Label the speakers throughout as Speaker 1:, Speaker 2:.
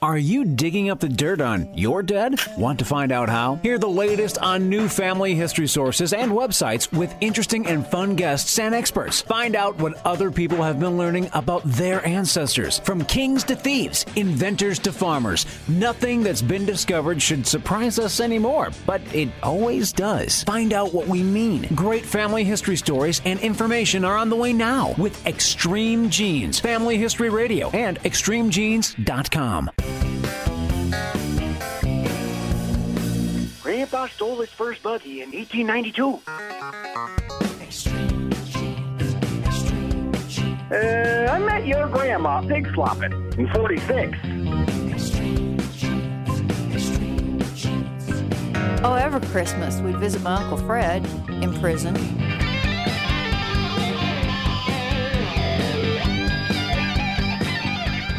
Speaker 1: Are you digging up the dirt on your dead? Want to find out how? Hear the latest on new family history sources and websites with interesting and fun guests and experts. Find out what other people have been learning about their ancestors. From kings to thieves, inventors to farmers, nothing that's been discovered should surprise us anymore, but it always does. Find out what we mean. Great family history stories and information are on the way now with Extreme Genes, Family History Radio, and extremegenes.com.
Speaker 2: Grandpa stole his first buggy in 1892. I met your grandma pig slopping in 46.
Speaker 3: Oh, every Christmas we'd visit my Uncle Fred in prison.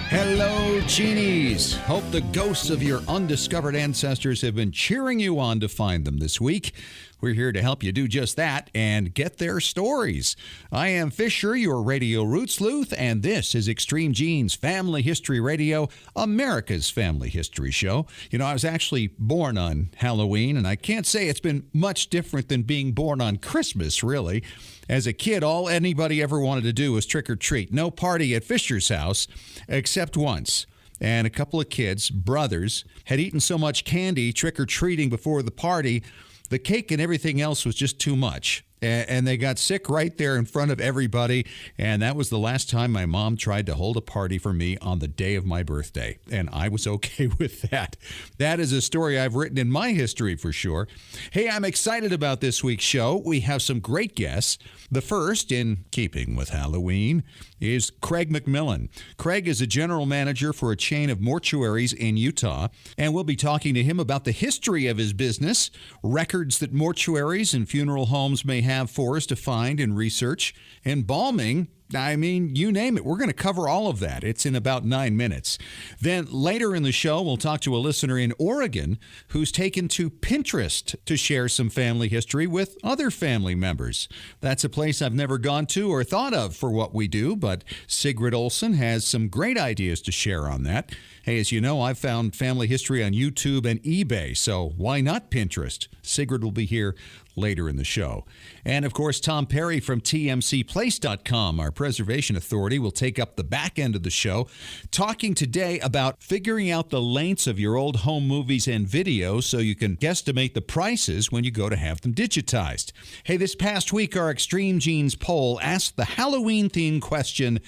Speaker 4: Hello, genies. Hope the ghosts of your undiscovered ancestors have been cheering you on to find them this week. We're here to help you do just that and get their stories. I am Fisher, your radio root sleuth, and this is Extreme Genes Family History Radio, America's family history show. You know, I was actually born on Halloween, and I can't say it's been much different than being born on Christmas, really. As a kid, all anybody ever wanted to do was trick or treat. No party at Fisher's house, except once. And a couple of kids, brothers, had eaten so much candy trick-or-treating before the party, the cake and everything else was just too much. And they got sick right there in front of everybody. And that was the last time my mom tried to hold a party for me on the day of my birthday. And I was okay with that. That is a story I've written in my history for sure. Hey, I'm excited about this week's show. We have some great guests. The first, in keeping with Halloween, is Craig McMillan. Craig is a general manager for a chain of mortuaries in Utah, and we'll be talking to him about the history of his business, records that mortuaries and funeral homes may have for us to find and research, embalming. I mean, you name it. We're going to cover all of that. It's in about 9 minutes. Then later in the show, we'll talk to a listener in Oregon who's taken to Pinterest to share some family history with other family members. That's a place I've never gone to or thought of for what we do, but Sigrid Olson has some great ideas to share on that. Hey, as you know, I've found family history on YouTube and eBay, so why not Pinterest? Sigrid will be here later in the show. And, of course, Tom Perry from TMCPlace.com, our preservation authority, will take up the back end of the show, talking today about figuring out the lengths of your old home movies and videos so you can guesstimate the prices when you go to have them digitized. Hey, this past week, our Extreme Genes poll asked the Halloween-themed question,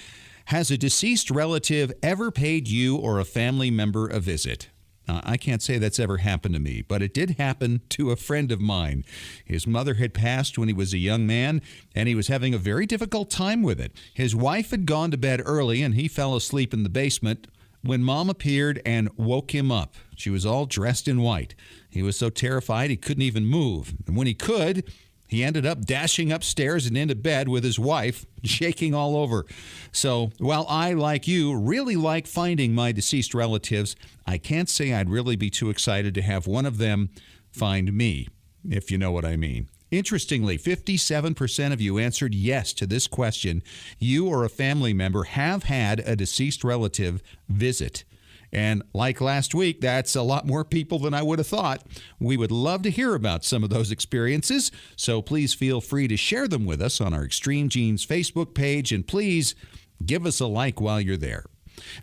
Speaker 4: has a deceased relative ever paid you or a family member a visit? I can't say that's ever happened to me, but it did happen to a friend of mine. His mother had passed when he was a young man, and he was having a very difficult time with it. His wife had gone to bed early, and he fell asleep in the basement when Mom appeared and woke him up. She was all dressed in white. He was so terrified he couldn't even move. And when he could, he ended up dashing upstairs and into bed with his wife, shaking all over. So while I, like you, really like finding my deceased relatives, I can't say I'd really be too excited to have one of them find me, if you know what I mean. Interestingly, 57% of you answered yes to this question. You or a family member have had a deceased relative visit. And like last week, that's a lot more people than I would have thought. We would love to hear about some of those experiences, so please feel free to share them with us on our Extreme Genes Facebook page, and please give us a like while you're there.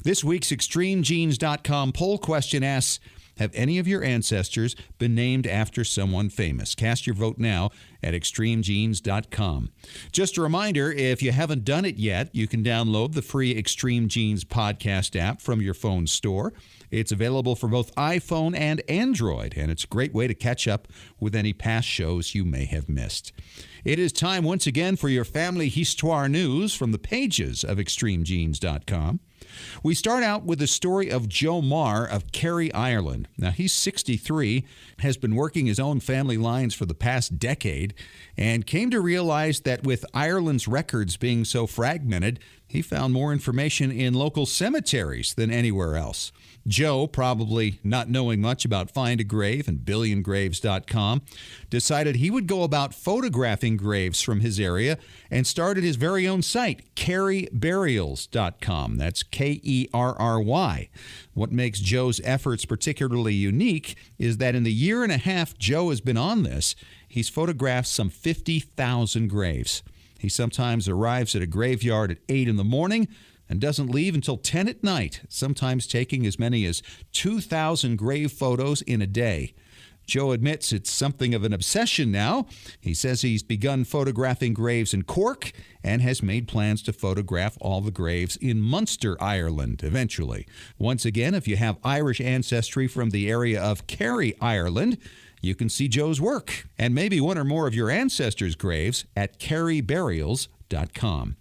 Speaker 4: This week's ExtremeGenes.com poll question asks, have any of your ancestors been named after someone famous? Cast your vote now at extremegenes.com. Just a reminder, if you haven't done it yet, you can download the free Extreme Genes podcast app from your phone store. It's available for both iPhone and Android, and it's a great way to catch up with any past shows you may have missed. It is time once again for your Family Histoire news from the pages of extremegenes.com. We start out with the story of Joe Marr of Kerry, Ireland. Now, he's 63, has been working his own family lines for the past decade, and came to realize that with Ireland's records being so fragmented, he found more information in local cemeteries than anywhere else. Joe, probably not knowing much about Find a Grave and BillionGraves.com, decided he would go about photographing graves from his area and started his very own site, kerryburials.com. That's Kerry. What makes Joe's efforts particularly unique is that in the year and a half Joe has been on this, he's photographed some 50,000 graves. He sometimes arrives at a graveyard at 8 in the morning and doesn't leave until 10 at night, sometimes taking as many as 2,000 grave photos in a day. Joe admits it's something of an obsession now. He says he's begun photographing graves in Cork and has made plans to photograph all the graves in Munster, Ireland, eventually. Once again, if you have Irish ancestry from the area of Kerry, Ireland, you can see Joe's work and maybe one or more of your ancestors' graves at kerryburials.com.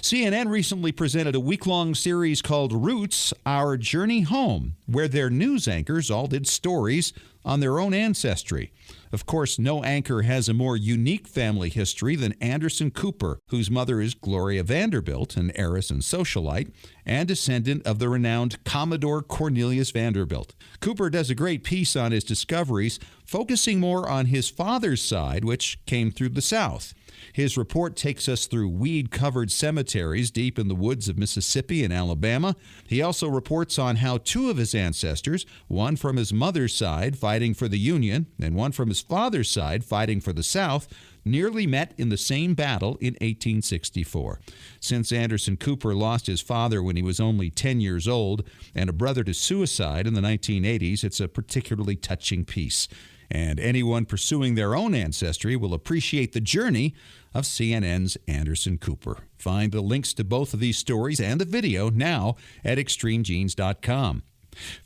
Speaker 4: CNN recently presented a week-long series called Roots, Our Journey Home, where their news anchors all did stories on their own ancestry. Of course, no anchor has a more unique family history than Anderson Cooper, whose mother is Gloria Vanderbilt, an heiress and socialite, and descendant of the renowned Commodore Cornelius Vanderbilt. Cooper does a great piece on his discoveries, focusing more on his father's side, which came through the South. His report takes us through weed-covered cemeteries deep in the woods of Mississippi and Alabama. He also reports on how two of his ancestors, one from his mother's side fighting for the Union and one from his father's side fighting for the South, nearly met in the same battle in 1864. Since Anderson Cooper lost his father when he was only 10 years old and a brother to suicide in the 1980s, it's a particularly touching piece. And anyone pursuing their own ancestry will appreciate the journey of CNN's Anderson Cooper. Find the links to both of these stories and the video now at extremegenes.com.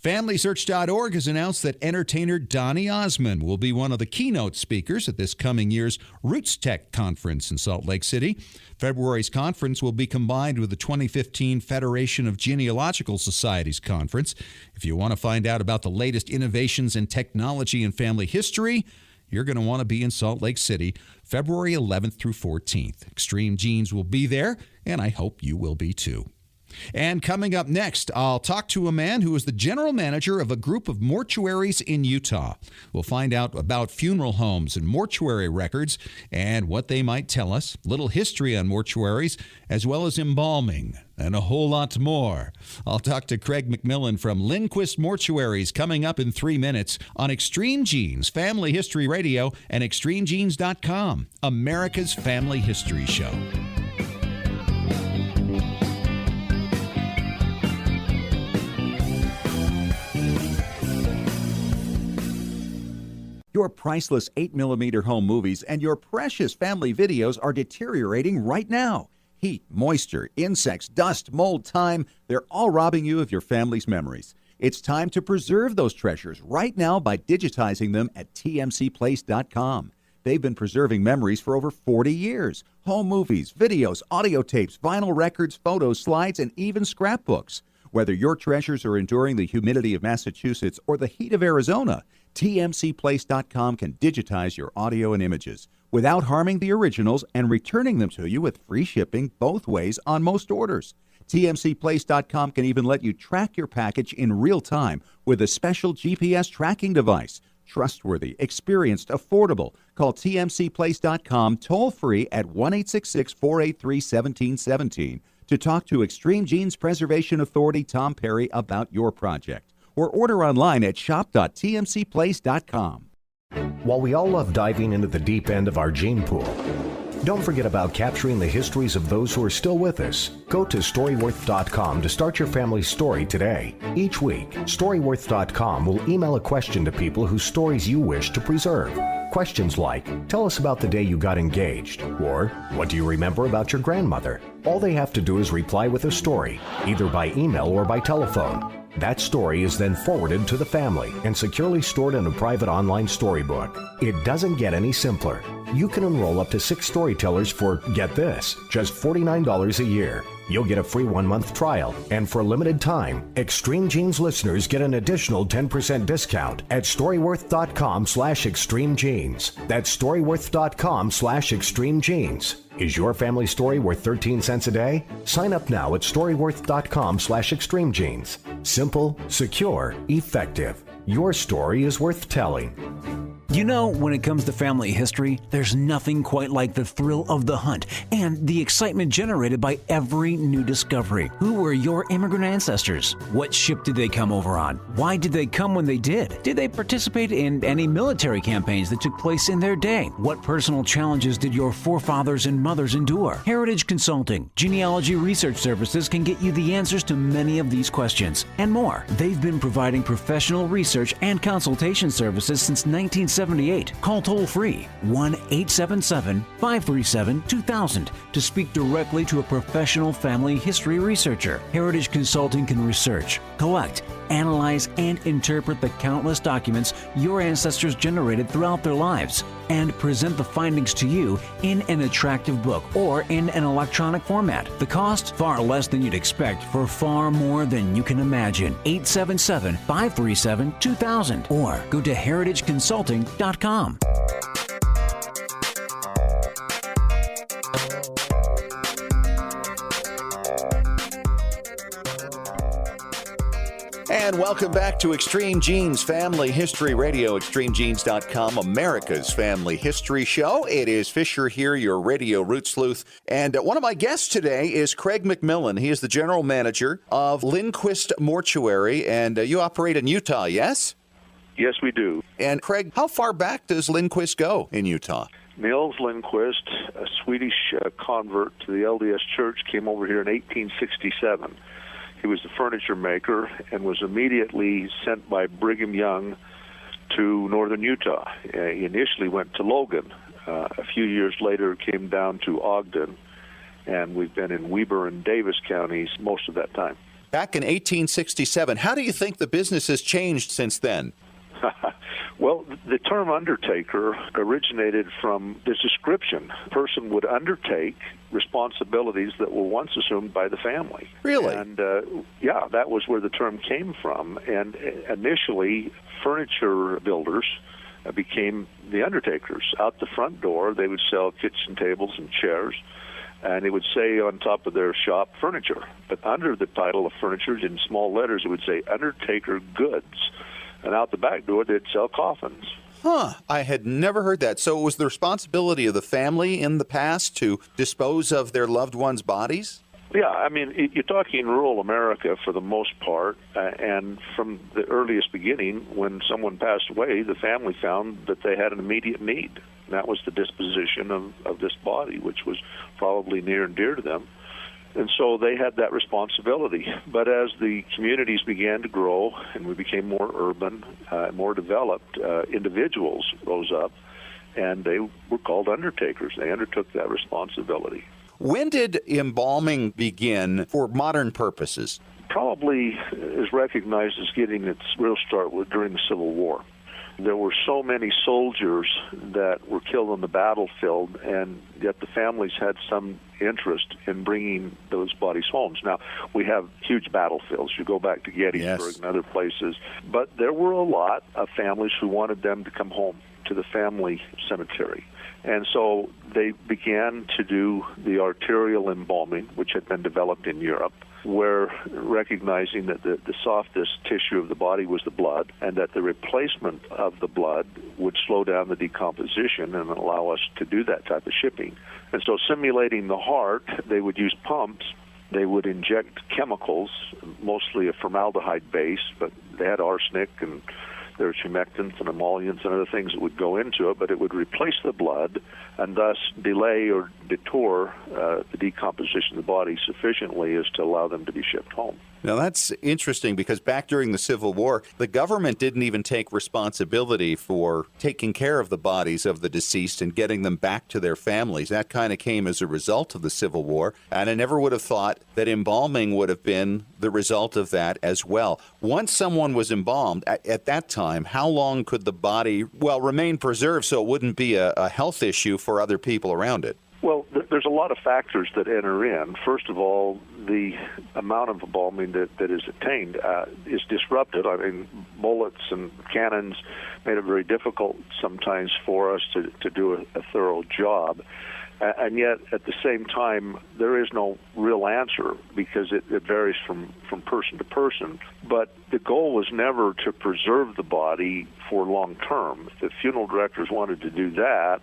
Speaker 4: FamilySearch.org has announced that entertainer Donny Osmond will be one of the keynote speakers at this coming year's Roots Tech Conference in Salt Lake City. February's conference will be combined with the 2015 Federation of Genealogical Societies Conference. If you want to find out about the latest innovations in technology and family history, you're going to want to be in Salt Lake City February 11th through 14th. Extreme Genes will be there, and I hope you will be too. And coming up next, I'll talk to a man who is the general manager of a group of mortuaries in Utah. We'll find out about funeral homes and mortuary records and what they might tell us, little history on mortuaries, as well as embalming, and a whole lot more. I'll talk to Craig McMillan from Lindquist Mortuaries coming up in 3 minutes on Extreme Genes, Family History Radio, and extremegenes.com, America's Family History Show.
Speaker 5: Your priceless 8mm home movies and your precious family videos are deteriorating right now. Heat, moisture, insects, dust, mold, time, they're all robbing you of your family's memories. It's time to preserve those treasures right now by digitizing them at tmcplace.com. They've been preserving memories for over 40 years. Home movies, videos, audio tapes, vinyl records, photos, slides, and even scrapbooks. Whether your treasures are enduring the humidity of Massachusetts or the heat of Arizona, tmcplace.com can digitize your audio and images without harming the originals and returning them to you with free shipping both ways on most orders. tmcplace.com can even let you track your package in real time with a special GPS tracking device. Trustworthy, experienced, affordable. Call tmcplace.com toll-free at 1-866-483-1717 to talk to Extreme Genes Preservation Authority Tom Perry about your project, or order online at shop.tmcplace.com.
Speaker 6: While we all love diving into the deep end of our gene pool, don't forget about capturing the histories of those who are still with us. Go to Storyworth.com to start your family's story today. Each week, Storyworth.com will email a question to people whose stories you wish to preserve. Questions like, tell us about the day you got engaged, or what do you remember about your grandmother? All they have to do is reply with a story, either by email or by telephone. That story is then forwarded to the family and securely stored in a private online storybook. It doesn't get any simpler. You can enroll up to 6 storytellers for, get this, just $49 a year. You'll get a free 1-month trial, and for a limited time, Extreme Genes listeners get an additional 10% discount at storyworth.com/extremegenes. That's storyworth.com/extremegenes. Is your family story worth 13 cents a day? Sign up now at storyworth.com/extremegenes. Simple, secure, effective. Your story is worth telling.
Speaker 1: You know, when it comes to family history, there's nothing quite like the thrill of the hunt and the excitement generated by every new discovery. Who were your immigrant ancestors? What ship did they come over on? Why did they come when they did? Did they participate in any military campaigns that took place in their day? What personal challenges did your forefathers and mothers endure? Heritage Consulting, Genealogy Research Services can get you the answers to many of these questions and more. They've been providing professional research and consultation services since 1978. Call toll-free 1-877-537-2000 to speak directly to a professional family history researcher. Heritage Consulting can research, collect, analyze, and interpret the countless documents your ancestors generated throughout their lives and present the findings to you in an attractive book or in an electronic format. The cost? Far less than you'd expect for far more than you can imagine. 877-537-2000 or go to heritageconsulting.com.
Speaker 5: And welcome back to Extreme Genes Family History Radio, extremegenes.com, America's family history show. It is Fisher here, your radio root sleuth. And one of my guests today is Craig McMillan. He is the general manager of Lindquist Mortuary, and you operate in Utah, yes?
Speaker 7: Yes, we do.
Speaker 5: And Craig, how far back does Lindquist go in Utah?
Speaker 7: Nils Lindquist, a Swedish convert to the LDS Church, came over here in 1867. He was the furniture maker and was immediately sent by Brigham Young to northern Utah. He initially went to Logan. A few years later came down to Ogden, and we've been in Weber and Davis counties most of that time.
Speaker 5: Back in 1867, how do you think the business has changed since then?
Speaker 7: Well, the term undertaker originated from this description. A person would undertake responsibilities that were once assumed by the family.
Speaker 5: Really?
Speaker 7: And, yeah, that was where the term came from. And initially, furniture builders became the undertakers. Out the front door, they would sell kitchen tables and chairs, and it would say on top of their shop, furniture. But under the title of furniture, in small letters, it would say undertaker goods. And out the back door, they'd sell coffins.
Speaker 5: Huh. I had never heard that. So it was the responsibility of the family in the past to dispose of their loved ones' bodies?
Speaker 7: Yeah, I mean, you're talking rural America for the most part, and from the earliest beginning, when someone passed away, the family found that they had an immediate need. And that was the disposition of this body, which was probably near and dear to them. And so they had that responsibility. But as the communities began to grow and we became more urban, more developed, individuals rose up, and they were called undertakers. They undertook that responsibility.
Speaker 5: When did embalming begin for modern purposes?
Speaker 7: Probably is recognized as getting its real start during the Civil War. There were so many soldiers that were killed on the battlefield, and yet the families had some interest in bringing those bodies home. Now, we have huge battlefields. You go back to Gettysburg and other places. But there were a lot of families who wanted them to come home to the family cemetery. And so they began to do the arterial embalming, which had been developed in Europe, where recognizing that the softest tissue of the body was the blood, and that the replacement of the blood would slow down the decomposition and allow us to do that type of shipping. And so simulating the heart, they would use pumps. They would inject chemicals, mostly a formaldehyde base, but they had arsenic and there were humectants and emollients and other things that would go into it, but it would replace the blood and thus delay or detour the decomposition of the body sufficiently as to allow them to be shipped home.
Speaker 5: Now, that's interesting because back during the Civil War, the government didn't even take responsibility for taking care of the bodies of the deceased and getting them back to their families. That kind of came as a result of the Civil War, and I never would have thought that embalming would have been the result of that as well. Once someone was embalmed, at that time, how long could the body, remain preserved so it wouldn't be a health issue for other people around it?
Speaker 7: Well, There's a lot of factors that enter in. First of all, the amount of embalming that is attained is disrupted. I mean, bullets and cannons made it very difficult sometimes for us to do a thorough job. And yet, at the same time, there is no real answer because it varies from person to person. But the goal was never to preserve the body for long term. If funeral directors wanted to do that,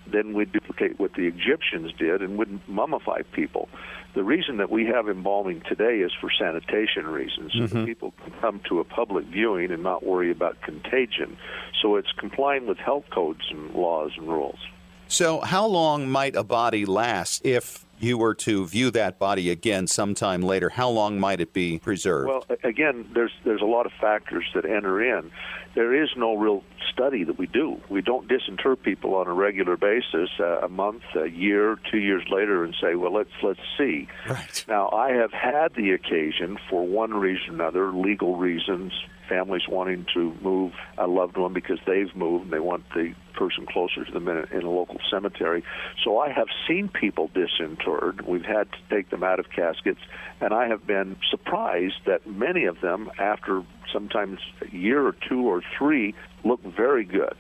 Speaker 7: then we'd duplicate what the Egyptians did and wouldn't mummify people. The reason that we have embalming today is for sanitation reasons. So people can come to a public viewing and not worry about contagion. So it's complying with health codes and laws and rules.
Speaker 8: So how long might a body last if you were to view that body again sometime later? How long might it be preserved?
Speaker 7: Well, again, there's a lot of factors that enter in. There is no real study that we do. We don't disinter people on a regular basis, a month, a year, 2 years later, and say, well, let's see.
Speaker 8: Right.
Speaker 7: Now, I have had the occasion, for one reason or another, legal reasons, families wanting to move a loved one because they've moved and they want the person closer to them in a local cemetery. So I have seen people disinterred. We've had to take them out of caskets, and I have been surprised that many of them, after sometimes a year or 2 or 3, look very good.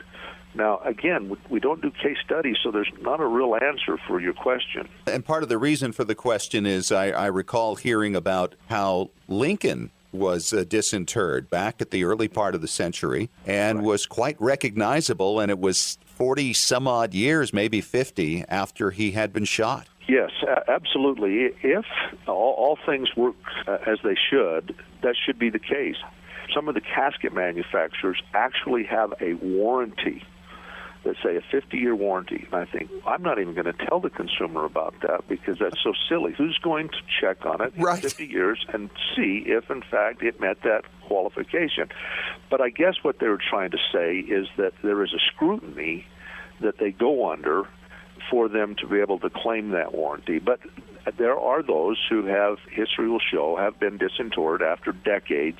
Speaker 7: Now, again, we don't do case studies, so there's not a real answer for your question.
Speaker 8: And part of the reason for the question is I recall hearing about how Lincoln was disinterred back at the early part of the century and was quite recognizable, and it was 40 some odd years, maybe 50, after he had been shot.
Speaker 7: Yes, absolutely. If all things work as they should, that should be the case. Some of the casket manufacturers actually have a warranty, let's say a 50-year warranty. And I think, I'm not even going to tell the consumer about that because that's so silly. Who's going to check on it in 50 years and see if, in fact, it met that qualification? But I guess what they were trying to say is that there is a scrutiny that they go under for them to be able to claim that warranty. But there are those who have, history will show, have been disinterred after decades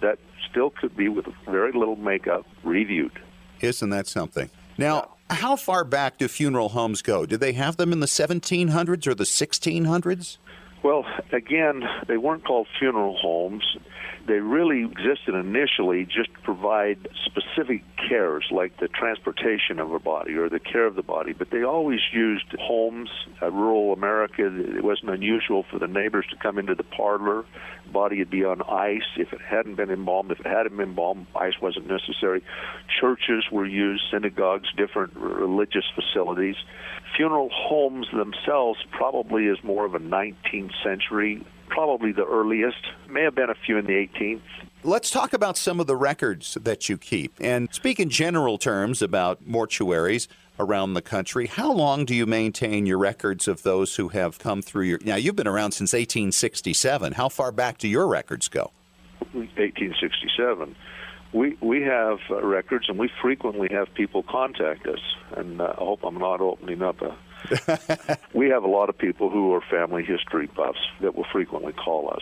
Speaker 7: that still could be, with very little makeup, reviewed.
Speaker 8: Isn't that something? Now, how far back do funeral homes go? Did they have them in the 1700s or the 1600s?
Speaker 7: Well, again, they weren't called funeral homes. They really existed initially just to provide specific cares, like the transportation of a body or the care of the body. But they always used homes. Rural America, it wasn't unusual for the neighbors to come into the parlor. The body would be on ice. If it hadn't been embalmed, if it hadn't been embalmed, ice wasn't necessary. Churches were used, synagogues, different religious facilities. Funeral homes themselves probably is more of a 19th century, probably the earliest. May have been a few in the 18th.
Speaker 8: Let's talk about some of the records that you keep. And speak in general terms about mortuaries around the country. How long do you maintain your records of those who have come through your... Now, you've been around since 1867. How far back do your records go?
Speaker 7: 1867. We have records, and we frequently have people contact us. And I hope I'm not opening up a... We have a lot of people who are family history buffs that will frequently call us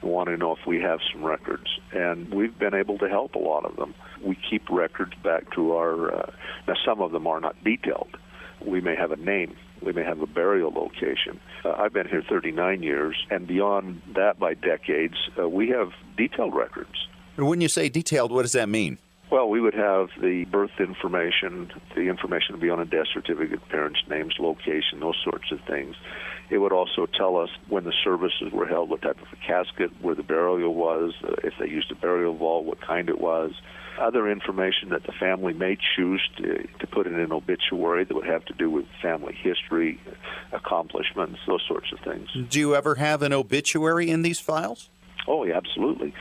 Speaker 7: and want to know if we have some records. And we've been able to help a lot of them. We keep records back to our... now, some of them are not detailed. We may have a name. We may have a burial location. I've been here 39 years, and beyond that by decades, we have detailed records.
Speaker 8: When you say detailed, what does that mean?
Speaker 7: Well, we would have the birth information. The information would be on a death certificate, parents' names, location, those sorts of things. It would also tell us when the services were held, what type of a casket, where the burial was, if they used a burial vault, what kind it was. Other information that the family may choose to put in an obituary that would have to do with family history, accomplishments, those sorts of things.
Speaker 8: Do you ever have an obituary in these files?
Speaker 7: Oh, yeah, absolutely.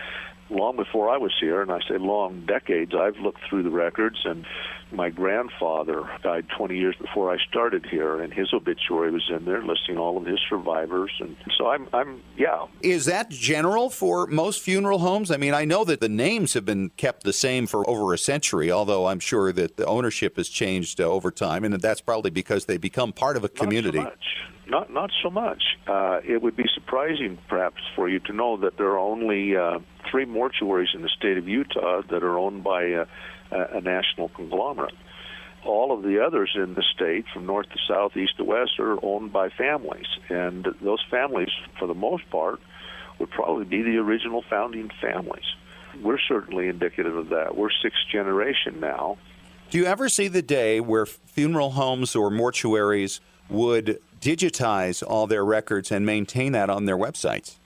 Speaker 7: Long before I was here, and I say long, decades, I've looked through the records, and my grandfather died 20 years before I started here, and his obituary was in there listing all of his survivors. And so I'm.
Speaker 8: Is that general for most funeral homes? I mean, I know that the names have been kept the same for over a century, although I'm sure that the ownership has changed over time, and that's probably because they become part of a community.
Speaker 7: Not so much. It would be surprising, perhaps, for you to know that there are only 3 mortuaries in the state of Utah that are owned by a national conglomerate. all of the others in the state, from north to south, east to west, are owned by families. And those families, for the most part, would probably be the original founding families. We're certainly indicative of that. We're sixth generation now.
Speaker 8: Do you ever see the day where funeral homes or mortuaries would digitize all their records and maintain that on their websites?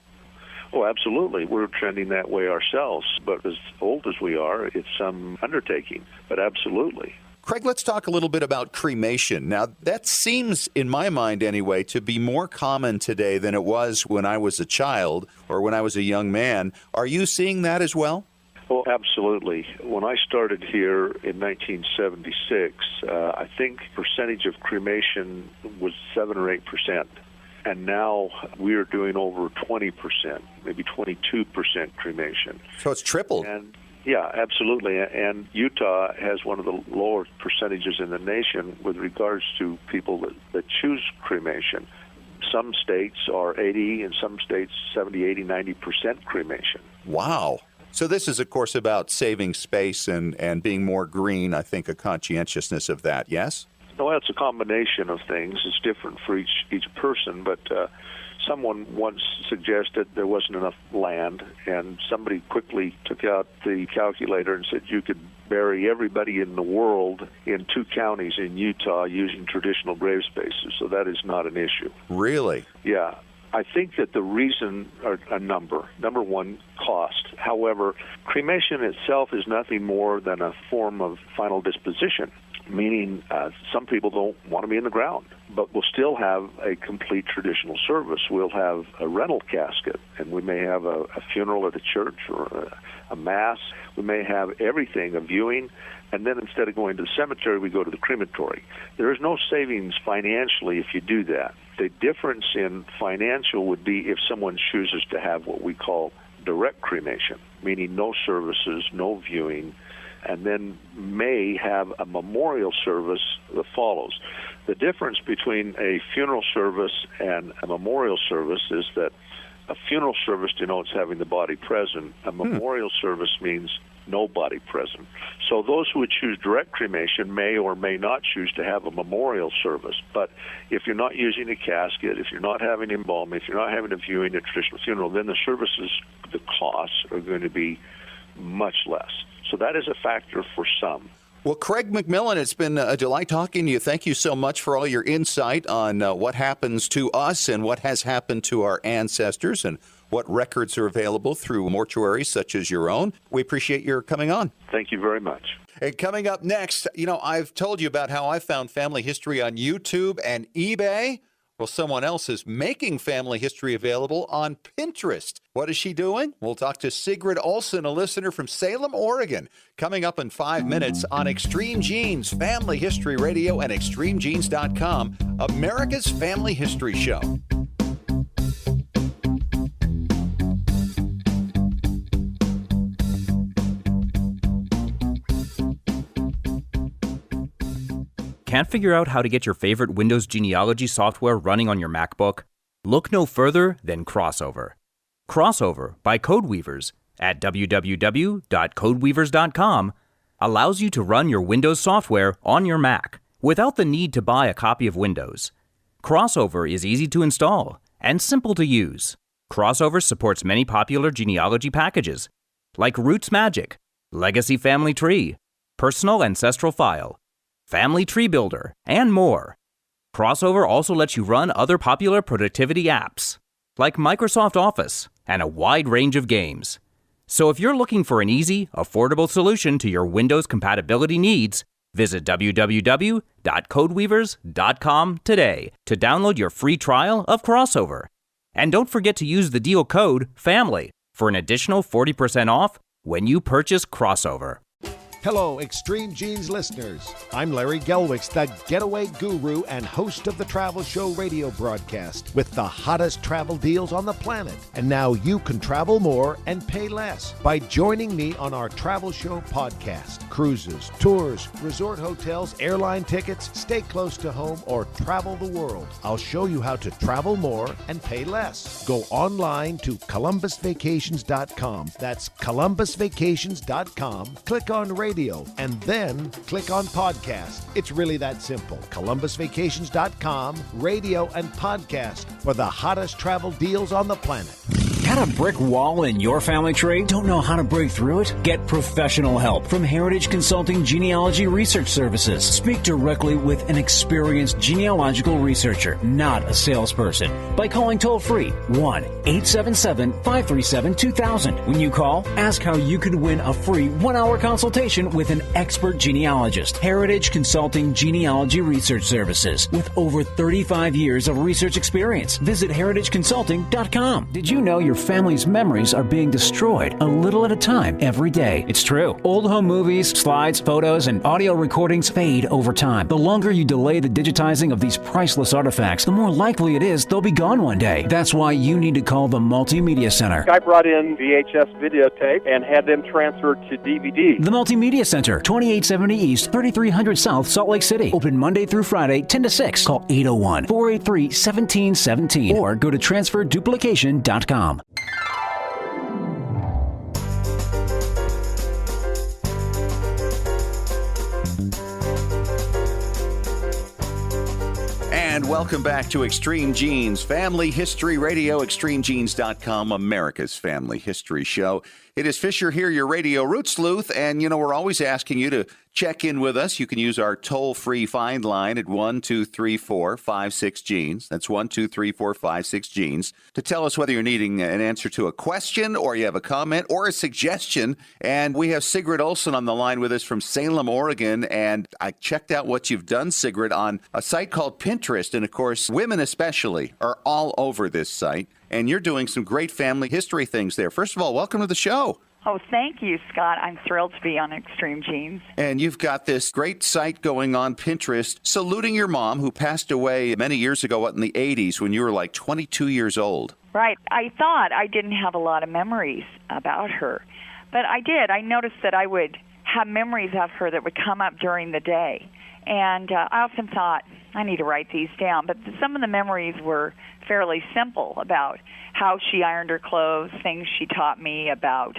Speaker 7: Oh, absolutely. We're trending that way ourselves. But as old as we are, it's some undertaking. But absolutely.
Speaker 8: Craig, let's talk a little bit about cremation. Now, that seems, in my mind anyway, to be more common today than it was when I was a child or when I was a young man. Are you seeing that as well?
Speaker 7: Oh, absolutely. When I started here in 1976, I think percentage of cremation was 7 or 8%. And now we're doing over 20%, maybe 22% cremation.
Speaker 8: So it's tripled.
Speaker 7: And yeah, absolutely. And Utah has one of the lower percentages in the nation with regards to people that choose cremation. Some states are 80, and some states 70, 80, 90% cremation.
Speaker 8: Wow. So this is, of course, about saving space and being more green, I think, a conscientiousness of that, yes?
Speaker 7: No, it's a combination of things. It's different for each person, but someone once suggested there wasn't enough land, and somebody quickly took out the calculator and said you could bury everybody in the world in 2 counties in Utah using traditional grave spaces, so that is not an issue.
Speaker 8: Really?
Speaker 7: Yeah. I think that the reason are a number. Number one, cost. However, cremation itself is nothing more than a form of final disposition, meaning some people don't want to be in the ground, but we'll still have a complete traditional service. We'll have a rental casket, and we may have a funeral at a church or a mass. We may have everything, a viewing, and then instead of going to the cemetery, we go to the crematory. There is no savings financially if you do that. The difference in financial would be if someone chooses to have what we call direct cremation, meaning no services, no viewing, and then may have a memorial service that follows. The difference between a funeral service and a memorial service is that a funeral service denotes having the body present. A memorial service means no body present. So those who would choose direct cremation may or may not choose to have a memorial service. But if you're not using a casket, if you're not having embalming, if you're not having a viewing, a traditional funeral, then the services, the costs are going to be much less. So that is a factor for some.
Speaker 8: Well, Craig McMillan, it's been a delight talking to you. Thank you so much for all your insight on what happens to us and what has happened to our ancestors and what records are available through mortuaries such as your own. We appreciate your coming on.
Speaker 7: Thank you very much.
Speaker 8: And coming up next, I've told you about how I found family history on YouTube and eBay. Well, someone else is making family history available on Pinterest. What is she doing? We'll talk to Sigrid Olson, a listener from Salem, Oregon, coming up in 5 minutes on Extreme Genes, Family History Radio, and ExtremeGenes.com, America's Family History Show.
Speaker 9: Can't figure out how to get your favorite Windows genealogy software running on your MacBook? Look no further than Crossover. Crossover by Codeweavers at www.codeweavers.com allows you to run your Windows software on your Mac without the need to buy a copy of Windows. Crossover is easy to install and simple to use. Crossover supports many popular genealogy packages like Roots Magic, Legacy Family Tree, Personal Ancestral File, Family Tree Builder, and more. Crossover also lets you run other popular productivity apps, like Microsoft Office, and a wide range of games. So if you're looking for an easy, affordable solution to your Windows compatibility needs, visit www.codeweavers.com today to download your free trial of Crossover. And don't forget to use the deal code FAMILY for an additional 40% off when you purchase Crossover.
Speaker 6: Hello, Extreme Genes listeners. I'm Larry Gelwicks, the getaway guru and host of the Travel Show radio broadcast with the hottest travel deals on the planet. And now you can travel more and pay less by joining me on our Travel Show podcast. Cruises, tours, resort hotels, airline tickets, stay close to home, or travel the world. I'll show you how to travel more and pay less. Go online to ColumbusVacations.com. That's ColumbusVacations.com. Click on radio
Speaker 10: Radio, and then click on podcast. It's really that simple. ColumbusVacations.com, radio and podcast for the hottest travel deals on the planet.
Speaker 1: Got a brick wall in your family tree? Don't know how to break through it? Get professional help from Heritage Consulting Genealogy Research Services. Speak directly with an experienced genealogical researcher, not a salesperson, by calling toll-free 1-877-537-2000. When you call, ask how you could win a free 1-hour consultation with an expert genealogist. Heritage Consulting Genealogy Research Services, with over 35 years of research experience. Visit heritageconsulting.com. Did you know your family's memories are being destroyed a little at a time every day? It's true. Old home movies, slides, photos, and audio recordings fade over time. The longer you delay the digitizing of these priceless artifacts, the more likely it is they'll be gone one day. That's why you need to call the Multimedia Center.
Speaker 11: I brought in VHS videotape and had them transferred to DVD.
Speaker 1: The Multimedia Center, 2870 East, 3300 South, Salt Lake City. Open Monday through Friday, 10 to 6. Call 801-483-1717 or go to transferduplication.com.
Speaker 8: And welcome back to Extreme Genes, Family History Radio, extremegenes.com, America's Family History Show. It is Fisher here, your radio root sleuth, and we're always asking you to check in with us. You can use our toll-free find line at 1-234-56-GENES. That's 1-234-56-GENES to tell us whether you're needing an answer to a question or you have a comment or a suggestion. And we have Sigrid Olson on the line with us from Salem, Oregon. And I checked out what you've done, Sigrid, on a site called Pinterest. And, of course, women especially are all over this site. And you're doing some great family history things there. First of all, welcome to the show.
Speaker 12: Oh, thank you, Scott. I'm thrilled to be on Extreme Genes.
Speaker 8: And you've got this great site going on Pinterest, saluting your mom, who passed away many years ago, in the 80s, when you were like 22 years old.
Speaker 12: Right. I thought I didn't have a lot of memories about her, but I did. I noticed that I would have memories of her that would come up during the day. And I often thought, I need to write these down. But some of the memories were fairly simple about how she ironed her clothes, things she taught me about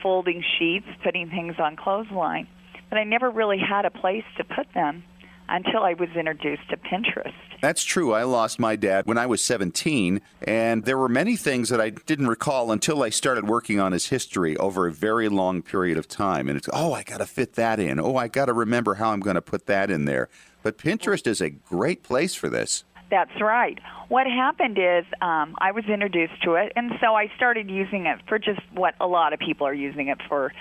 Speaker 12: folding sheets, putting things on clothesline. But I never really had a place to put them until I was introduced to Pinterest.
Speaker 8: That's true. I lost my dad when I was 17, and there were many things that I didn't recall until I started working on his history over a very long period of time. And it's, I got to fit that in. I got to remember how I'm going to put that in there. But Pinterest is a great place for this.
Speaker 12: That's right. What happened is I was introduced to it, and so I started using it for just what a lot of people are using it for: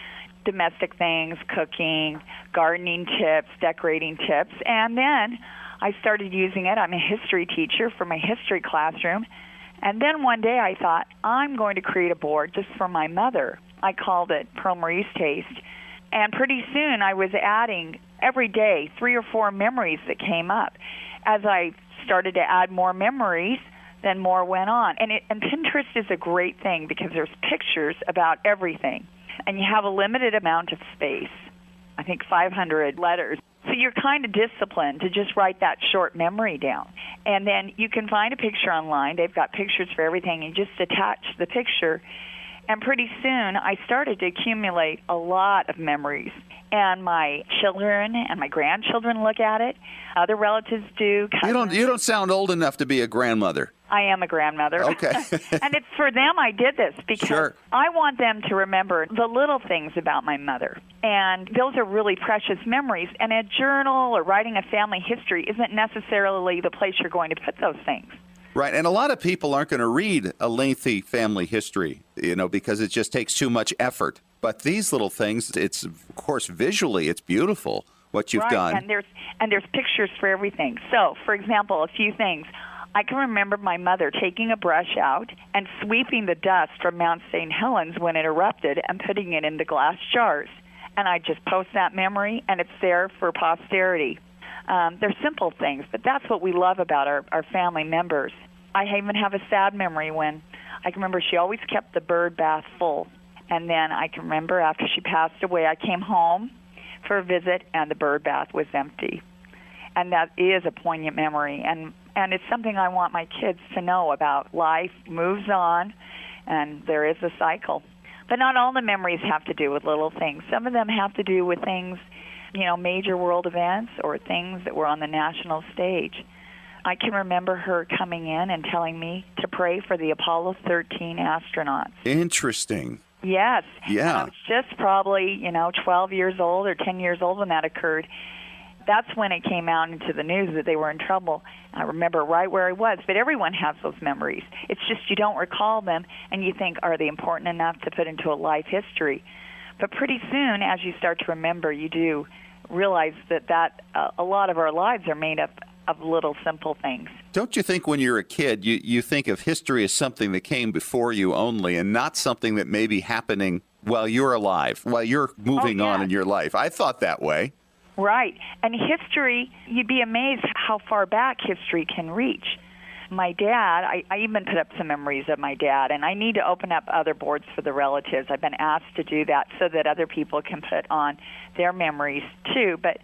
Speaker 12: domestic things, cooking, gardening tips, decorating tips. And then I started using it. I'm a history teacher for my history classroom. And then one day I thought, I'm going to create a board just for my mother. I called it Pearl Marie's Taste. And pretty soon I was adding every day 3 or 4 memories that came up. As I started to add more memories, then more went on. And Pinterest is a great thing because there's pictures about everything. And you have a limited amount of space, I think 500 letters. So you're kind of disciplined to just write that short memory down. And then you can find a picture online. They've got pictures for everything. You just attach the picture. And pretty soon I started to accumulate a lot of memories. And my children and my grandchildren look at it. Other relatives do.
Speaker 8: You don't sound old enough to be a grandmother.
Speaker 12: I am a grandmother.
Speaker 8: Okay.
Speaker 12: And it's for them I did this because I want them to remember the little things about my mother. And those are really precious memories. And a journal or writing a family history isn't necessarily the place you're going to put those things.
Speaker 8: Right, and a lot of people aren't going to read a lengthy family history, because it just takes too much effort. But these little things, it's, of course, visually, it's beautiful what you've done.
Speaker 12: And there's pictures for everything. So, for example, a few things. I can remember my mother taking a brush out and sweeping the dust from Mount St. Helens when it erupted and putting it into glass jars. And I just post that memory, and it's there for posterity. They're simple things, but that's what we love about our family members. I even have a sad memory when I can remember she always kept the bird bath full. And then I can remember after she passed away, I came home for a visit, and the bird bath was empty. And that is a poignant memory. And it's something I want my kids to know about. Life moves on, and there is a cycle. But not all the memories have to do with little things. Some of them have to do with things, major world events or things that were on the national stage. I can remember her coming in and telling me to pray for the Apollo 13 astronauts.
Speaker 8: Interesting.
Speaker 12: Yes.
Speaker 8: Yeah.
Speaker 12: And I was just probably, 12 years old or 10 years old when that occurred. That's when it came out into the news that they were in trouble. I remember right where I was, but everyone has those memories. It's just you don't recall them, and you think, are they important enough to put into a life history? But pretty soon, as you start to remember, you do realize that a lot of our lives are made up of little simple things.
Speaker 8: Don't you think when you're a kid, you think of history as something that came before you only and not something that may be happening while you're alive, while you're moving on in your life? I thought that way.
Speaker 12: Right. And history, you'd be amazed how far back history can reach. My dad, I even put up some memories of my dad, and I need to open up other boards for the relatives. I've been asked to do that so that other people can put on their memories too. But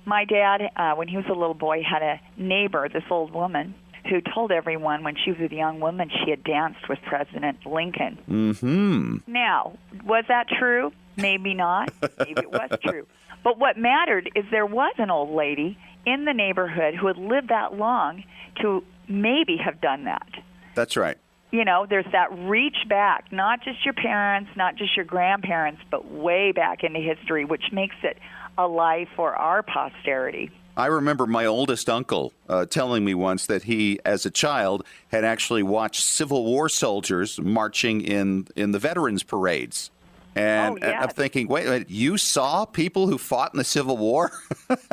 Speaker 12: my dad, when he was a little boy, had a neighbor, this old woman, who told everyone when she was a young woman she had danced with President Lincoln.
Speaker 8: Mm-hmm.
Speaker 12: Now, was that true? Maybe not. Maybe it was true. But what mattered is there was an old lady in the neighborhood who had lived that long to maybe have done that.
Speaker 8: That's right.
Speaker 12: There's that reach back, not just your parents, not just your grandparents, but way back into history, which makes it alive for our posterity.
Speaker 8: I remember my oldest uncle telling me once that he, as a child, had actually watched Civil War soldiers marching in the veterans' parades. And I'm thinking, wait a minute, you saw people who fought in the Civil War?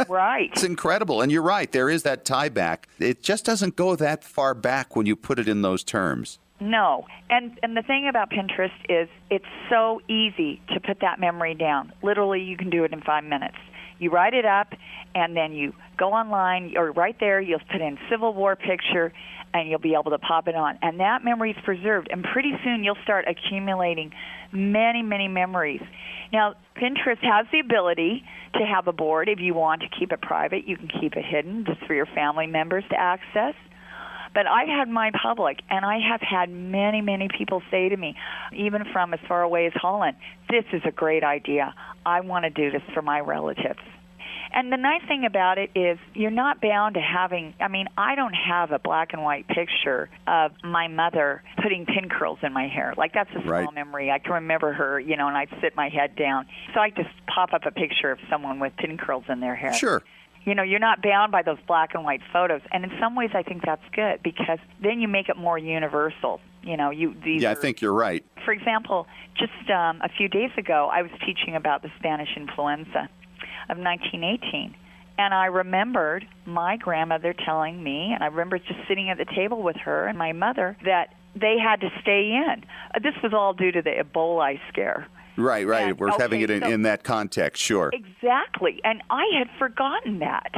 Speaker 12: Right.
Speaker 8: It's incredible. And you're right, there is that tie back. It just doesn't go that far back when you put it in those terms.
Speaker 12: No. And the thing about Pinterest is it's so easy to put that memory down. Literally, you can do it in 5 minutes. You write it up, and then you go online, or right there, you'll put in Civil War picture, and you'll be able to pop it on. And that memory is preserved, and pretty soon you'll start accumulating many, many memories. Now, Pinterest has the ability to have a board. If you want to keep it private, you can keep it hidden just for your family members to access. But I've had mine public, and I have had many, many people say to me, even from as far away as Holland, this is a great idea. I want to do this for my relatives. And the nice thing about it is you're not bound to having, I don't have a black and white picture of my mother putting pin curls in my hair. Like, that's a small memory. I can remember her, and I'd sit my head down. So I just pop up a picture of someone with pin curls in their hair.
Speaker 8: Sure.
Speaker 12: You're not bound by those black and white photos. And in some ways, I think that's good because then you make it more universal. I
Speaker 8: think you're right.
Speaker 12: For example, just a few days ago, I was teaching about the Spanish influenza of 1918. And I remembered my grandmother telling me, and I remember just sitting at the table with her and my mother, that they had to stay in. This was all due to the Ebola scare.
Speaker 8: Right. We're having it in that context, sure.
Speaker 12: Exactly. And I had forgotten that.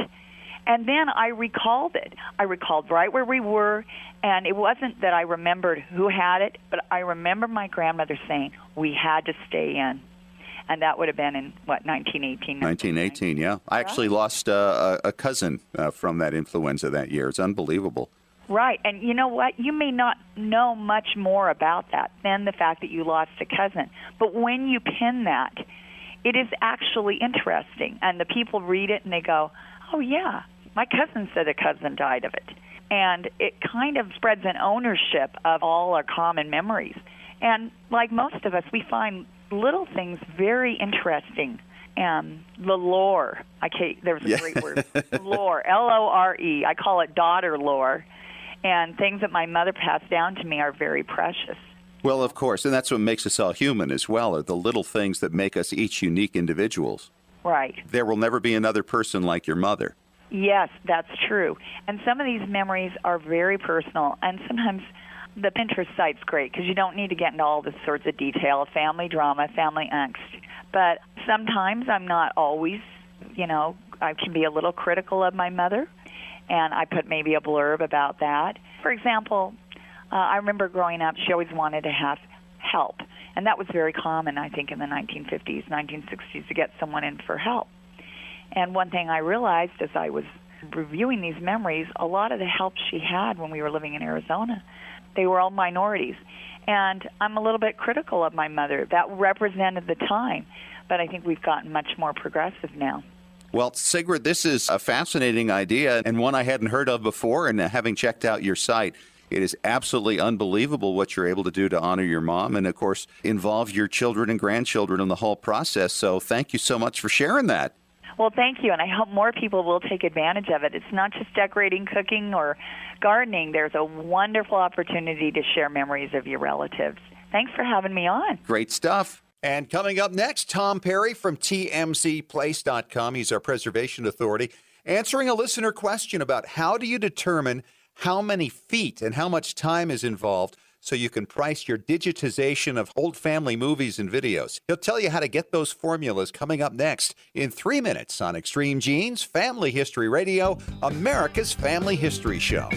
Speaker 12: And then I recalled it. I recalled right where we were, and it wasn't that I remembered who had it, but I remember my grandmother saying, we had to stay in. And that would have been in, 1918?
Speaker 8: 1918, yeah. I actually lost a cousin from that influenza that year. It's unbelievable.
Speaker 12: Right, and you know what? You may not know much more about that than the fact that you lost a cousin. But when you pin that, it is actually interesting. And the people read it and they go, oh, yeah, my cousin said a cousin died of it. And it kind of spreads an ownership of all our common memories. And like most of us, we find little things very interesting. The lore. There's a great word. Lore, L-O-R-E. I call it daughter lore. And things that my mother passed down to me are very precious.
Speaker 8: Well, of course, and that's what makes us all human as well, are the little things that make us each unique individuals.
Speaker 12: Right.
Speaker 8: There will never be another person like your mother.
Speaker 12: Yes, that's true. And some of these memories are very personal, and sometimes the Pinterest site's great because you don't need to get into all this sorts of detail, family drama, family angst. But sometimes I'm not always, I can be a little critical of my mother. And I put maybe a blurb about that. For example, I remember growing up, she always wanted to have help. And that was very common, I think, in the 1950s, 1960s, to get someone in for help. And one thing I realized as I was reviewing these memories, a lot of the help she had when we were living in Arizona, they were all minorities. And I'm a little bit critical of my mother. That represented the time, but I think we've gotten much more progressive now.
Speaker 8: Well, Sigrid, this is a fascinating idea and one I hadn't heard of before. And having checked out your site, it is absolutely unbelievable what you're able to do to honor your mom and, of course, involve your children and grandchildren in the whole process. So thank you so much for sharing that.
Speaker 12: Well, thank you, and I hope more people will take advantage of it. It's not just decorating, cooking, or gardening. There's a wonderful opportunity to share memories of your relatives. Thanks for having me on.
Speaker 8: Great stuff. And coming up next, Tom Perry from tmcplace.com. He's our preservation authority, answering a listener question about how do you determine how many feet and how much time is involved so you can price your digitization of old family movies and videos. He'll tell you how to get those formulas coming up next in 3 minutes on Extreme Genes, Family History Radio, America's Family History Show.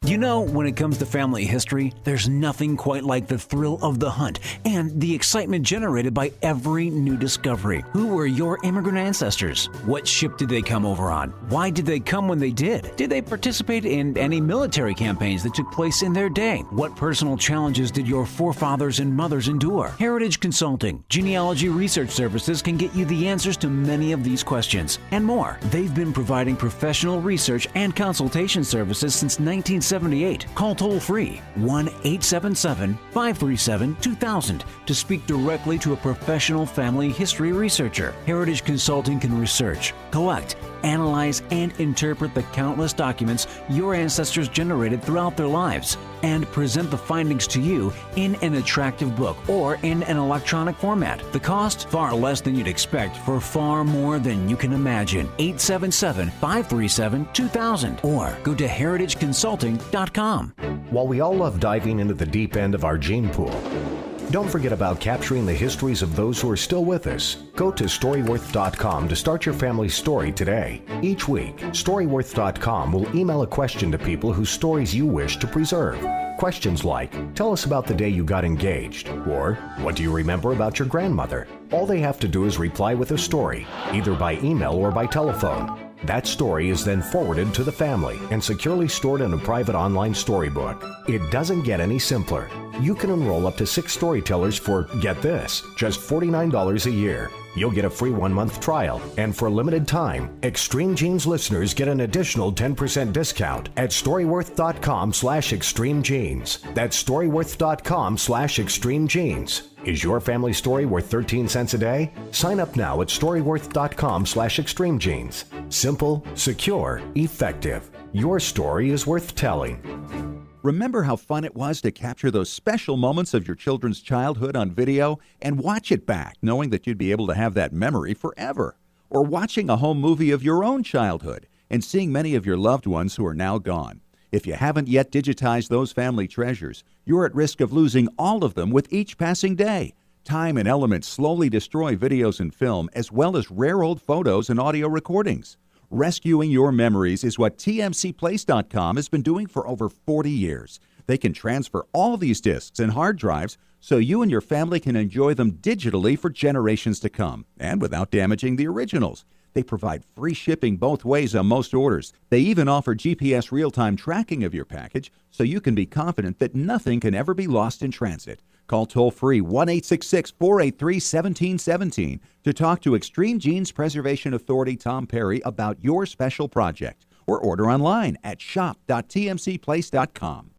Speaker 1: You know, when it comes to family history, there's nothing quite like the thrill of the hunt and the excitement generated by every new discovery. Who were your immigrant ancestors? What ship did they come over on? Why did they come when they did? Did they participate in any military campaigns that took place in their day? What personal challenges did your forefathers and mothers endure? Heritage Consulting, Genealogy Research Services can get you the answers to many of these questions and more. They've been providing professional research and consultation services since 1978. Call toll-free 1-877-537-2000 to speak directly to a professional family history researcher. Heritage Consulting can research, collect, analyze, and interpret the countless documents your ancestors generated throughout their lives and present the findings to you in an attractive book or in an electronic format. The cost? Far less than you'd expect for far more than you can imagine. 877-537-2000 or go to heritageconsulting.com.
Speaker 6: While we all love diving into the deep end of our gene pool, don't forget about capturing the histories of those who are still with us. Go to Storyworth.com to start your family story today. Each week, Storyworth.com will email a question to people whose stories you wish to preserve. Questions like, tell us about the day you got engaged, or what do you remember about your grandmother? All they have to do is reply with a story, either by email or by telephone. That story is then forwarded to the family and securely stored in a private online storybook. It doesn't get any simpler. You can enroll up to 6 storytellers for, get this, just $49 a year. You'll get a free 1-month trial, and for a limited time, Extreme Genes listeners get an additional 10% discount at Storyworth.com/ExtremeGenes. That's Storyworth.com/ExtremeGenes. Is your family story worth 13 cents a day? Sign up now at Storyworth.com/ExtremeGenes. Simple, secure, effective. Your story is worth telling.
Speaker 5: Remember how fun it was to capture those special moments of your children's childhood on video and watch it back, knowing that you'd be able to have that memory forever? Or watching a home movie of your own childhood and seeing many of your loved ones who are now gone. If you haven't yet digitized those family treasures, you're at risk of losing all of them with each passing day. Time and elements slowly destroy videos and film, as well as rare old photos and audio recordings. Rescuing your memories is what tmcplace.com has been doing for over 40 years. They can transfer all these discs and hard drives so you and your family can enjoy them digitally for generations to come, and without damaging the originals. They provide free shipping both ways on most orders. They even offer GPS real-time tracking of your package so you can be confident that nothing can ever be lost in transit. Call toll-free 1-866-483-1717 to talk to Extreme Genes Preservation Authority Tom Perry about your special project, or order online at shop.tmcplace.com.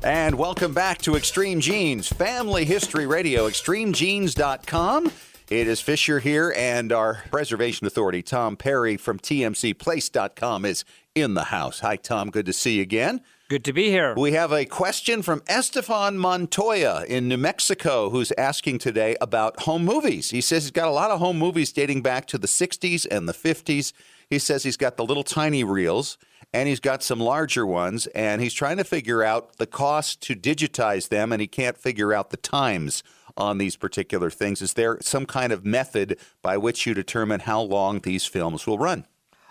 Speaker 8: And welcome back to Extreme Genes, Family History Radio, extremegenes.com. It is Fisher here, and our Preservation Authority, Tom Perry from tmcplace.com, is in the house. Hi, Tom. Good to see you again.
Speaker 13: Good to be here.
Speaker 8: We have a question from Estefan Montoya in New Mexico, who's asking today about home movies. He says he's got a lot of home movies dating back to the 60s and the 50s. He says he's got the little tiny reels, and he's got some larger ones, and he's trying to figure out the cost to digitize them, and he can't figure out the times on these particular things. Is there some kind of method by which you determine how long these films will run?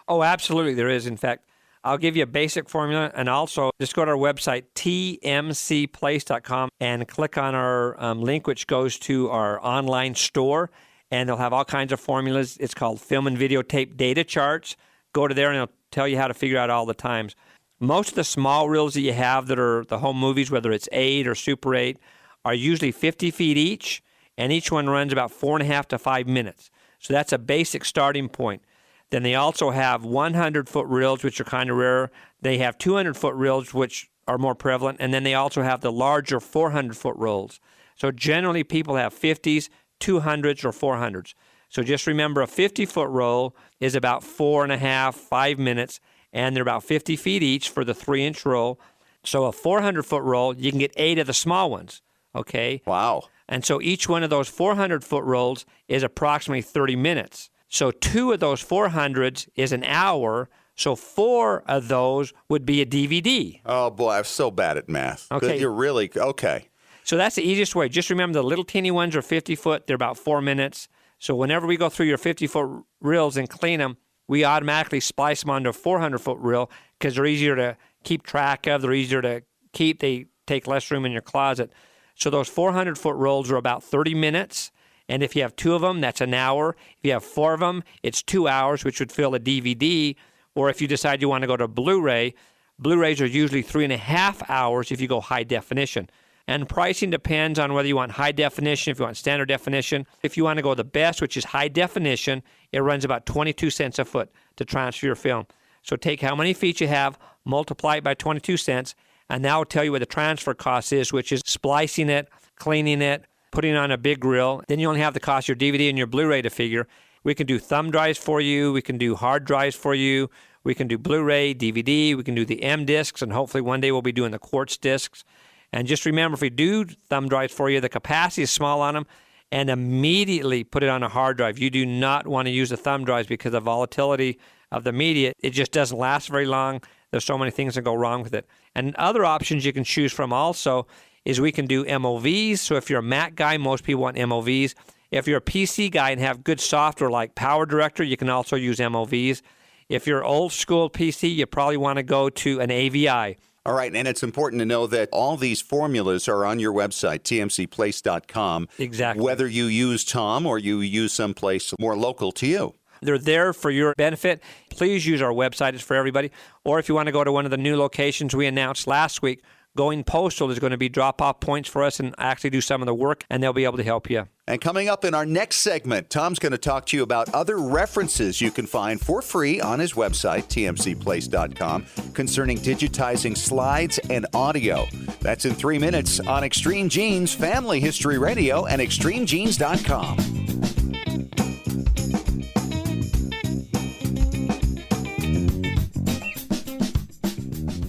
Speaker 13: Oh, absolutely there is. In fact, I'll give you a basic formula, and also just go to our website, tmcplace.com, and click on our link, which goes to our online store, and they'll have all kinds of formulas. It's called Film and Videotape Data Charts. Go to there, and it'll tell you how to figure out all the times. Most of the small reels that you have that are the home movies, whether it's 8 or Super 8, are usually 50 feet each, and each one runs about 4.5 to 5 minutes. So that's a basic starting point. Then they also have 100-foot reels, which are kind of rare. They have 200-foot reels, which are more prevalent. And then they also have the larger 400-foot reels. So generally, people have 50s, 200s, or 400s. So just remember, a 50-foot roll is about 4.5, 5 minutes, and they're about 50 feet each for the 3-inch roll. So a 400-foot roll, you can get 8 of the small ones, okay?
Speaker 8: Wow. And
Speaker 13: so each one of those 400-foot rolls is approximately 30 minutes. So 2 of those 400s is an hour, so 4 of those would be a DVD.
Speaker 8: Oh, boy, I'm so bad at math.
Speaker 13: Okay.
Speaker 8: You're really, okay.
Speaker 13: So that's the easiest way. Just remember the little teeny ones are 50-foot. They're about 4 minutes. So whenever we go through your 50-foot reels and clean them, we automatically splice them onto a 400-foot reel because they're easier to keep track of. They're easier to keep. They take less room in your closet. So those 400-foot rolls are about 30 minutes. And if you have 2 of them, that's an hour. If you have 4 of them, it's 2 hours, which would fill a DVD. Or if you decide you want to go to Blu-ray, Blu-rays are usually 3.5 hours if you go high definition. And pricing depends on whether you want high definition, if you want standard definition. If you want to go the best, which is high definition, it runs about 22 cents a foot to transfer your film. So take how many feet you have, multiply it by 22 cents, and that will tell you what the transfer cost is, which is splicing it, cleaning it, putting it on a big reel. Then you only have the cost of your DVD and your Blu-ray to figure. We can do thumb drives for you. We can do hard drives for you. We can do Blu-ray, DVD. We can do the M discs, and hopefully one day we'll be doing the quartz discs. And just remember, if we do thumb drives for you, the capacity is small on them, and immediately put it on a hard drive. You do not want to use the thumb drives because of the volatility of the media. It just doesn't last very long. There's so many things that go wrong with it. And other options you can choose from also is we can do MOVs. So if you're a Mac guy, most people want MOVs. If you're a PC guy and have good software like Power Director, you can also use MOVs. If you're old school PC, you probably want to go to an AVI.
Speaker 8: All right, and it's important to know that all these formulas are on your website, tmcplace.com.
Speaker 13: Exactly.
Speaker 8: Whether you use Tom or you use someplace more local to you.
Speaker 13: They're there for your benefit. Please use our website. It's for everybody. Or if you want to go to one of the new locations we announced last week, Going Postal is going to be drop-off points for us and actually do some of the work, and they'll be able to help you.
Speaker 8: And coming up in our next segment, Tom's going to talk to you about other references you can find for free on his website, tmcplace.com, concerning digitizing slides and audio. That's in 3 minutes on Extreme Genes, Family History Radio, and extremegenes.com.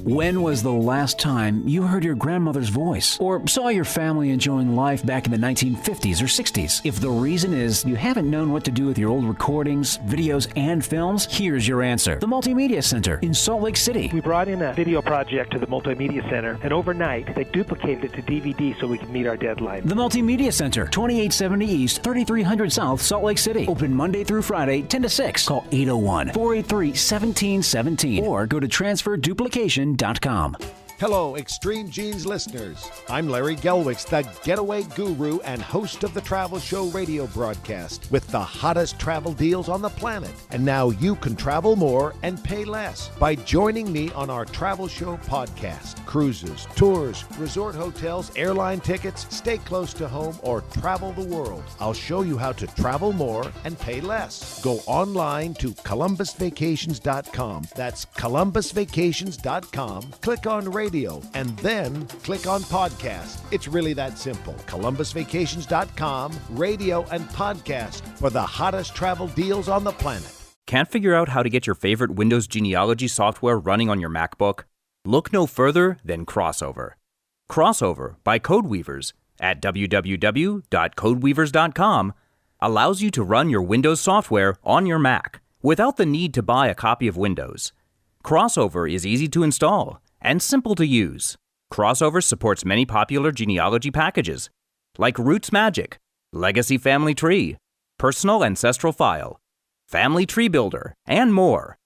Speaker 1: When was the last time you heard your grandmother's voice or saw your family enjoying life back in the 1950s or 60s? If the reason is you haven't known what to do with your old recordings, videos, and films, here's your answer. The Multimedia Center in Salt Lake City.
Speaker 14: We brought in a video project to the Multimedia Center, and overnight they duplicated it to DVD so we could meet our deadline.
Speaker 1: The Multimedia Center, 2870 East, 3300 South, Salt Lake City. Open Monday through Friday, 10 to 6. Call 801-483-1717 or go to transferduplication.com.
Speaker 10: Hello, Extreme Genes listeners. I'm Larry Gelwicks, the getaway guru and host of the Travel Show radio broadcast with the hottest travel deals on the planet. And now you can travel more and pay less by joining me on our Travel Show podcast. Cruises, tours, resort hotels, airline tickets, stay close to home, or travel the world. I'll show you how to travel more and pay less. Go online to columbusvacations.com. That's columbusvacations.com. Click on radio and then click on podcast. It's really that simple. columbusvacations.com, radio and podcast for the hottest travel deals on the planet.
Speaker 9: Can't figure out how to get your favorite Windows genealogy software running on your MacBook? Look no further than Crossover. Crossover by Codeweavers at www.codeweavers.com allows you to run your Windows software on your Mac without the need to buy a copy of Windows. Crossover is easy to install and simple to use. Crossover supports many popular genealogy packages like Roots Magic, Legacy Family Tree, Personal Ancestral File, Family Tree Builder, and more.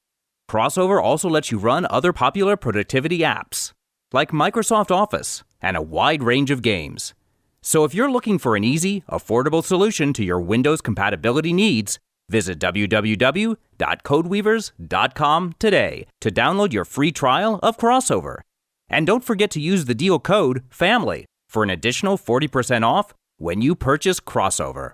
Speaker 9: Crossover also lets you run other popular productivity apps, like Microsoft Office and a wide range of games. So if you're looking for an easy, affordable solution to your Windows compatibility needs, visit www.codeweavers.com today to download your free trial of Crossover. And don't forget to use the deal code FAMILY for an additional 40% off when you purchase Crossover.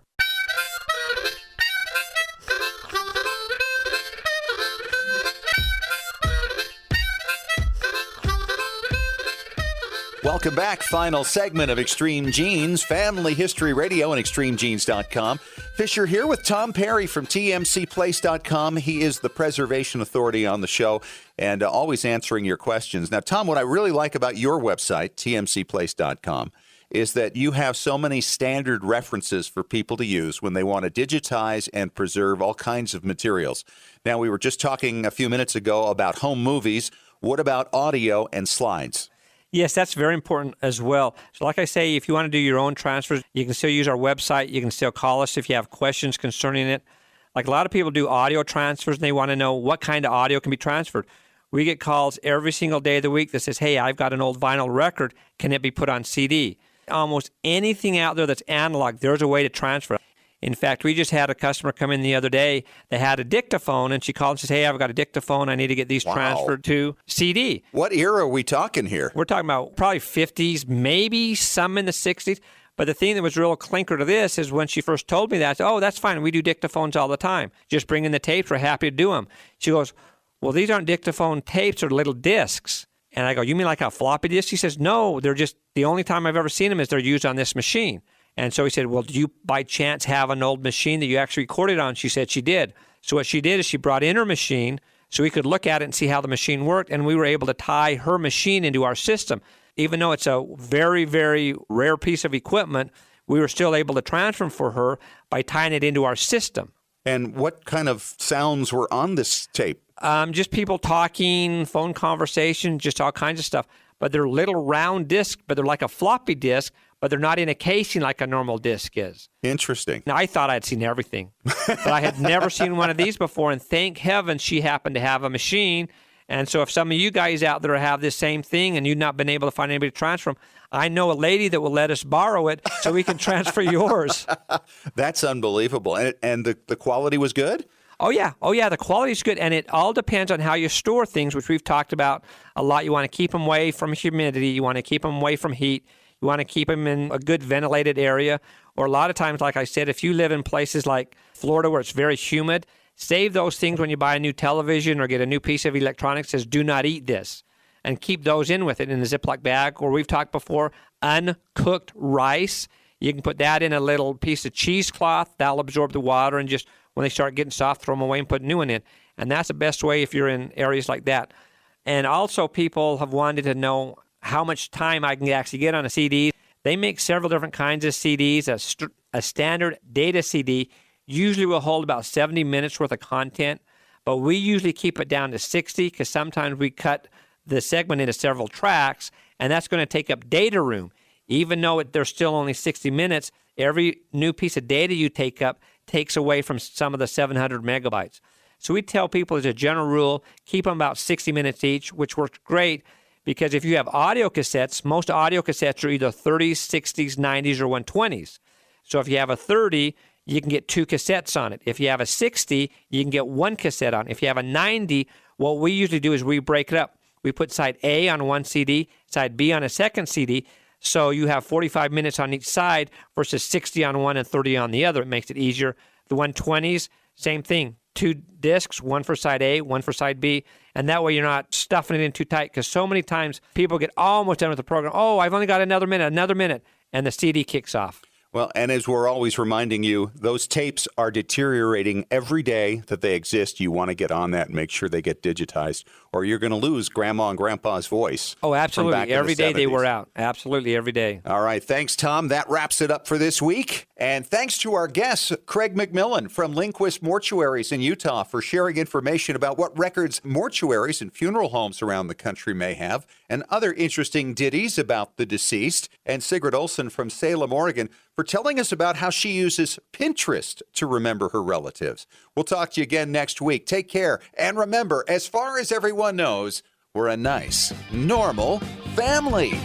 Speaker 8: Welcome back. Final segment of Extreme Genes, Family History Radio, and ExtremeGenes.com. Fisher here with Tom Perry from TMCPlace.com. He is the preservation authority on the show and always answering your questions. Now, Tom, what I really like about your website, TMCPlace.com, is that you have so many standard references for people to use when they want to digitize and preserve all kinds of materials. Now, we were just talking a few minutes ago about home movies. What about audio and slides?
Speaker 13: Yes, that's very important as well. So like I say, if you want to do your own transfers, you can still use our website. You can still call us if you have questions concerning it. Like a lot of people do audio transfers, and they want to know what kind of audio can be transferred. We get calls every single day of the week that says, hey, I've got an old vinyl record. Can it be put on CD? Almost anything out there that's analog, there's a way to transfer it. In fact, we just had a customer come in the other day. They had a dictaphone, and she called and says, hey, I've got a dictaphone. I need to get these transferred to CD.
Speaker 8: What era are we talking here?
Speaker 13: We're talking about probably 50s, maybe some in the 60s. But the thing that was real clinker to this is when she first told me that, I said, oh, that's fine. We do dictaphones all the time. Just bring in the tapes. We're happy to do them. She goes, well, these aren't dictaphone tapes. They're little discs. And I go, you mean like a floppy disk? She says, no, they're just the only time I've ever seen them is they're used on this machine. And so he said, well, do you by chance have an old machine that you actually recorded on? She said she did. So what she did is she brought in her machine so we could look at it and see how the machine worked, and we were able to tie her machine into our system. Even though it's a very, very rare piece of equipment, we were still able to transfer for her by tying it into our system.
Speaker 8: And what kind of sounds were on this tape?
Speaker 13: Just people talking, phone conversation, just all kinds of stuff. But they're little round discs, but they're like a floppy disk, but they're not in a casing like a normal disc is.
Speaker 8: Interesting.
Speaker 13: Now, I thought I'd seen everything, but I had never seen one of these before, and thank heaven she happened to have a machine. And so if some of you guys out there have this same thing and you've not been able to find anybody to transfer them, I know a lady that will let us borrow it so we can transfer yours.
Speaker 8: That's unbelievable. And the quality was good?
Speaker 13: Oh, yeah. The quality is good, and it all depends on how you store things, which we've talked about a lot. You want to keep them away from humidity. You want to keep them away from heat. You want to keep them in a good ventilated area. Or a lot of times, like I said, if you live in places like Florida where it's very humid, save those things when you buy a new television or get a new piece of electronics that says, do not eat this. And keep those in with it in a Ziploc bag. Or we've talked before, uncooked rice. You can put that in a little piece of cheesecloth. That'll absorb the water, and just when they start getting soft, throw them away and put a new one in. And that's the best way if you're in areas like that. And also people have wanted to know how much time I can actually get on a CD. They make several different kinds of CDs. A standard data CD usually will hold about 70 minutes worth of content, but we usually keep it down to 60 because sometimes we cut the segment into several tracks, and that's going to take up data room. Even though there's still only 60 minutes, every new piece of data you take up takes away from some of the 700 megabytes. So we tell people as a general rule, keep them about 60 minutes each, which works great because if you have audio cassettes, most audio cassettes are either 30s, 60s, 90s, or 120s. So if you have a 30, you can get 2 cassettes on it. If you have a 60, you can get 1 cassette on it. If you have a 90, what we usually do is we break it up. We put side A on one CD, side B on a second CD, so you have 45 minutes on each side versus 60 on one and 30 on the other. It makes it easier. The 120s, same thing. 2 discs, one for side A, one for side B, and that way you're not stuffing it in too tight because so many times people get almost done with the program. Oh, I've only got another minute, and the CD kicks off.
Speaker 8: Well, and as we're always reminding you, those tapes are deteriorating every day that they exist. You want to get on that and make sure they get digitized, or you're going to lose Grandma and Grandpa's voice.
Speaker 13: Oh, absolutely. Every day they were out. Absolutely, every day.
Speaker 8: All right. Thanks, Tom. That wraps it up for this week. And thanks to our guest, Craig McMillan from Lindquist Mortuaries in Utah, for sharing information about what records mortuaries and funeral homes around the country may have, and other interesting ditties about the deceased. And Sigrid Olson from Salem, Oregon, for for telling us about how she uses Pinterest to remember her relatives. We'll talk to you again next week. Take care. And remember, as far as everyone knows, we're a nice, normal family.